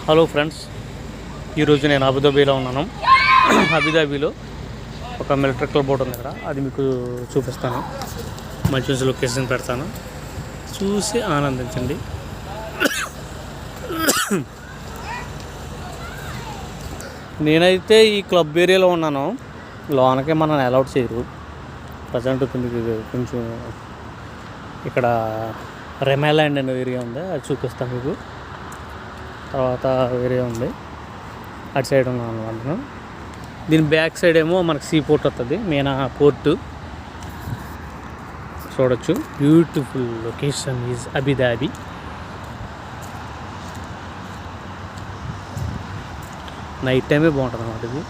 Hello friends, ఈరోజు నేను అబుదాబీలో ఉన్నాను. అబుదాబీలో ఒక ఎలక్ట్రికల్ బోర్డు ఉంది కదా, అది మీకు చూపిస్తాను. మంచి మంచి లొకేషన్ పెడతాను, చూసి ఆనందించండి. నేనైతే ఈ క్లబ్ ఏరియాలో ఉన్నాను. లోనకే మనల్ని అలౌట్ చేయరు. ప్రజెంట్ మీకు కొంచెం ఇక్కడ రెమాల్యాండ్ అనే ఏరియా ఉంది, అది చూపిస్తాను మీకు. తర్వాత ఏరియా ఉంది, అటు సైడ్ ఉన్నాను అనమాట. దీని బ్యాక్ సైడ్ ఏమో మనకు సీ పోర్ట్ వస్తుంది, మెయిన్ పోర్టు చూడొచ్చు. Beautiful location is Abu Dhabi. Night టైమే బాగుంటుంది అన్నమాట ఇది.